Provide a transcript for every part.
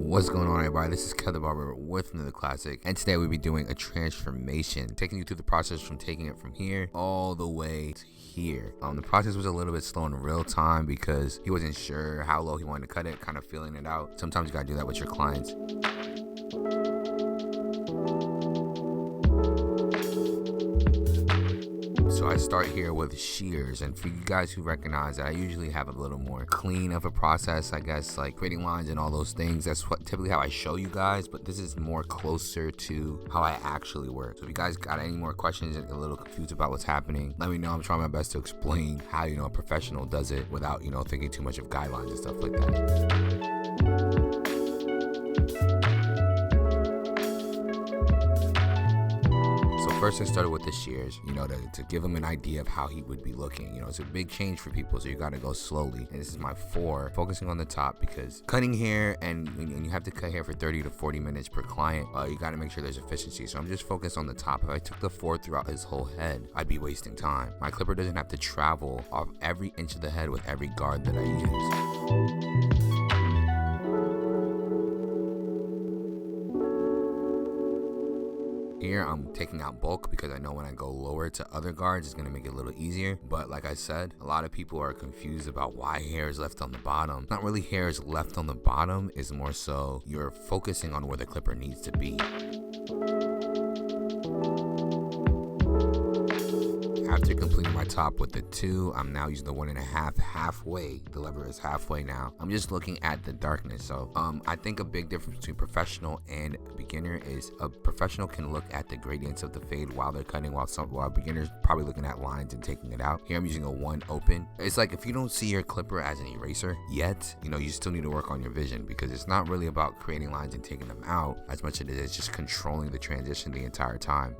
What's going on, everybody? This is Barber with another classic, and today we'll be doing a transformation, taking you through the process from taking it from here all the way to here. The process was a little bit slow in real time because he wasn't sure how low he wanted to cut it, kind of feeling it out. Sometimes you gotta do that with your clients. So I start here with shears, and for you guys who recognize that I usually have a little more clean of a process, I guess, like creating lines and all those things. That's what typically how I show you guys, but this is more closer to how I actually work. So if you guys got any more questions and a little confused about what's happening, let me know. I'm trying my best to explain how, a professional does it without, thinking too much of guidelines and stuff like that. First I started with the shears, to give him an idea of how he would be looking. It's a big change for people, so you got to go slowly. And this is my 4, focusing on the top, because cutting hair and you have to cut hair for 30 to 40 minutes per client, you got to make sure there's efficiency. So I'm just focused on the top. If I took the 4 throughout his whole head, I'd be wasting time. My clipper doesn't have to travel off every inch of the head with every guard that I use. Here I'm taking out bulk because I know when I go lower to other guards it's going to make it a little easier. But like I said, a lot of people are confused about why hair is left on the bottom. Not really hair is left on the bottom, it's more so you're focusing on where the clipper needs to be. After completing my top with the 2, I'm now using the 1.5 halfway. The lever is halfway now. I'm just looking at the darkness. So I think a big difference between professional and beginner is a professional can look at the gradients of the fade while they're cutting, while beginners probably looking at lines and taking it out. Here I'm using a 1 open. It's like if you don't see your clipper as an eraser yet, you still need to work on your vision, because it's not really about creating lines and taking them out as much as it is just controlling the transition the entire time.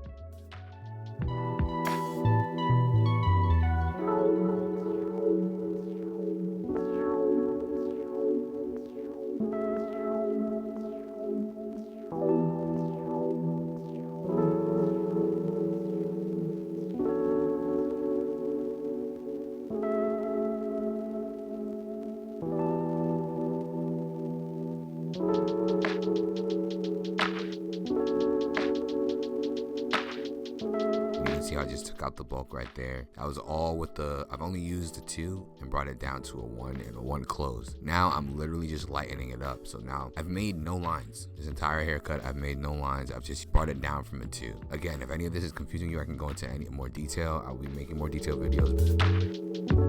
See how I just took out the bulk right there. That was all with I've only used the 2 and brought it down to a 1 and a 1 closed. Now I'm literally just lightening it up. So now I've made no lines. This entire haircut, I've made no lines. I've just brought it down from a 2. Again, if any of this is confusing you, I can go into any more detail. I'll be making more detailed videos.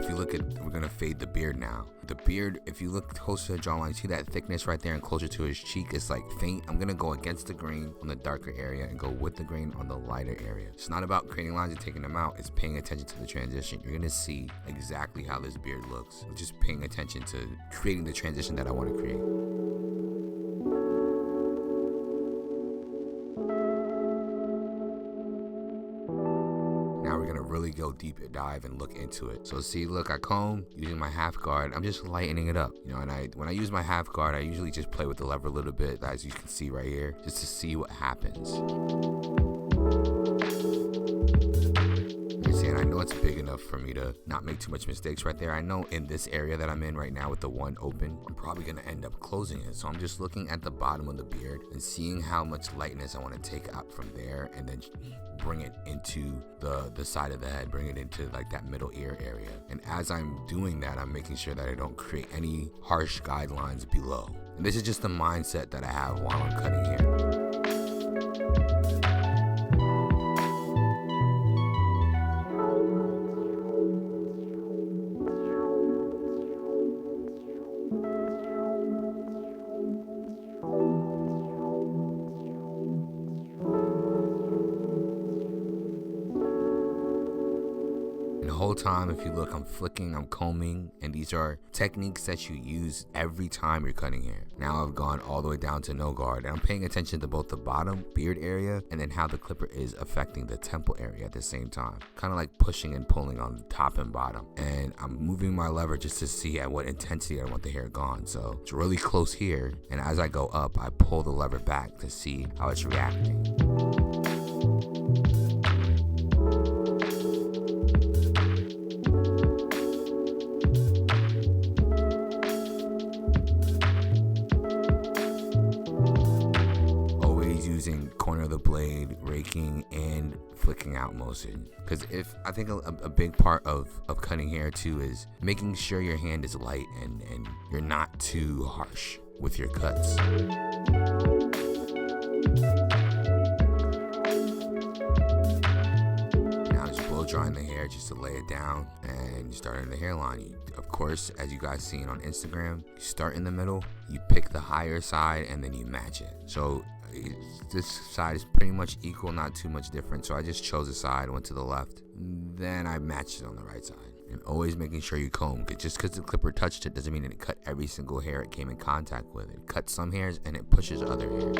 If you look at, we're gonna fade the beard now. The beard, if you look closer to the jawline, see that thickness right there and closer to his cheek, it's like faint. I'm gonna go against the grain on the darker area and go with the grain on the lighter area. It's not about creating lines and taking them out, it's paying attention to the transition. You're gonna see exactly how this beard looks. Just paying attention to creating the transition that I want to create. Now we're gonna really go deep dive and look into it. So see, look, I comb using my half guard. I'm just lightening it up, and when I use my half guard, I usually just play with the lever a little bit, as you can see right here, just to see what happens. And I know it's big enough for me to not make too much mistakes right there. I know in this area that I'm in right now with the 1 open, I'm probably gonna end up closing it. So I'm just looking at the bottom of the beard and seeing how much lightness I want to take out from there, and then bring it into the side of the head, bring it into like that middle ear area. And as I'm doing that, I'm making sure that I don't create any harsh guidelines below. And this is just the mindset that I have while I'm cutting hair. And the whole time, if you look, I'm flicking, I'm combing, and these are techniques that you use every time you're cutting hair. Now I've gone all the way down to no guard, and I'm paying attention to both the bottom beard area and then how the clipper is affecting the temple area at the same time. Kind of like pushing and pulling on the top and bottom. And I'm moving my lever just to see at what intensity I want the hair gone. So it's really close here, and as I go up, I pull the lever back to see how it's reacting. Using corner of the blade, raking, and flicking out motion. Because if I think a big part of cutting hair too is making sure your hand is light and you're not too harsh with your cuts. Now just blow drying the hair just to lay it down and starting the hairline. Of course, as you guys seen on Instagram, you start in the middle, you pick the higher side, and then you match it. So this side is pretty much equal, not too much different. So I just chose a side, went to the left, then I matched it on the right side. And always making sure you comb. Just because the clipper touched it doesn't mean that it cut every single hair it came in contact with. It cuts some hairs and it pushes other hairs.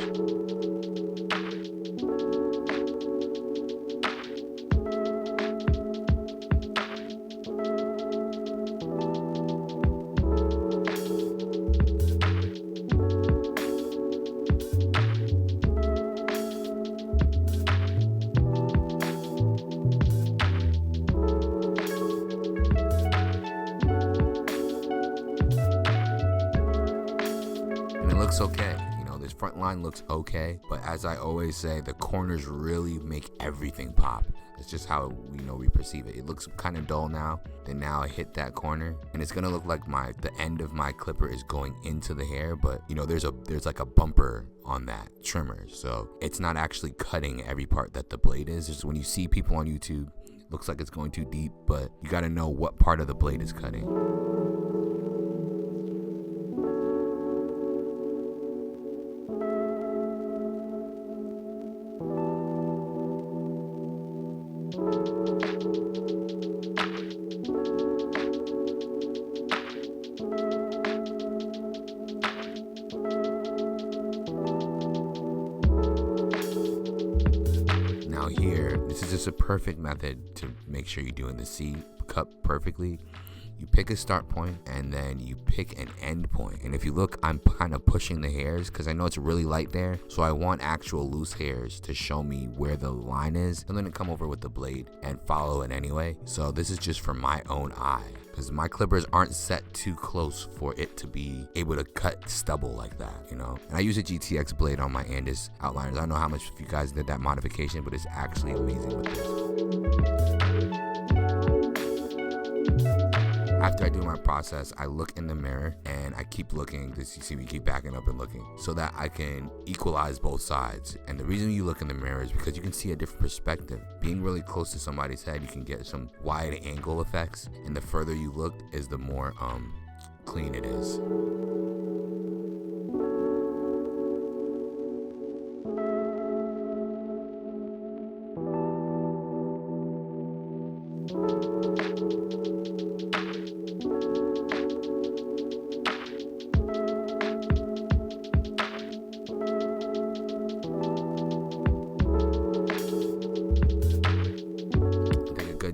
Looks okay, you know, this front line looks okay, but as I always say, the corners really make everything pop. It's just how we perceive it. It looks kind of dull now, then now I hit that corner and it's gonna look like the end of my clipper is going into the hair, but there's like a bumper on that trimmer, so it's not actually cutting every part that the blade is. Just when you see people on YouTube, it looks like it's going too deep, but you got to know what part of the blade is cutting. Here, this is just a perfect method to make sure you're doing the C cut perfectly. You pick a start point and then you pick an end point. And if you look, I'm kind of pushing the hairs because I know it's really light there. So I want actual loose hairs to show me where the line is. And then come over with the blade and follow it anyway. So this is just for my own eye, because my clippers aren't set too close for it to be able to cut stubble like that, you know. And I use a GTX blade on my Andis outliners. I don't know how much of you guys did that modification, but it's actually amazing with this. After I do my process, I look in the mirror and I keep looking. You see me keep backing up and looking so that I can equalize both sides. And the reason you look in the mirror is because you can see a different perspective. Being really close to somebody's head, you can get some wide angle effects. And the further you look is the more clean it is.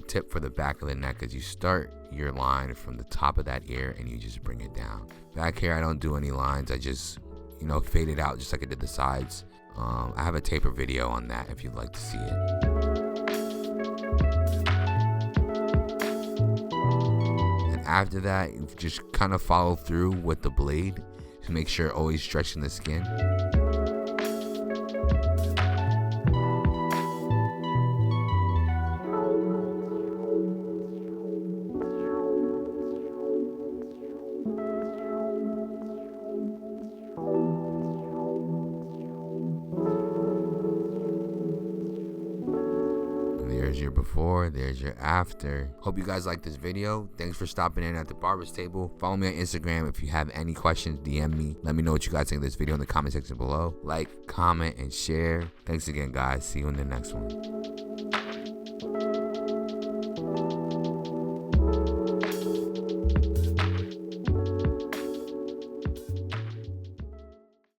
Tip for the back of the neck is you start your line from the top of that ear and you just bring it down. Back here I don't do any lines, I just fade it out just like I did the sides. I have a taper video on that if you'd like to see it. And after that, you just kind of follow through with the blade to make sure always stretching the skin. There's your before, there's your after. Hope you guys like this video. Thanks for stopping in at the Barber's Table. Follow me on Instagram. If you have any questions, DM me. Let me know what you guys think of this video in the comment section below. Like, comment, and share. Thanks again, guys. See you in the next one.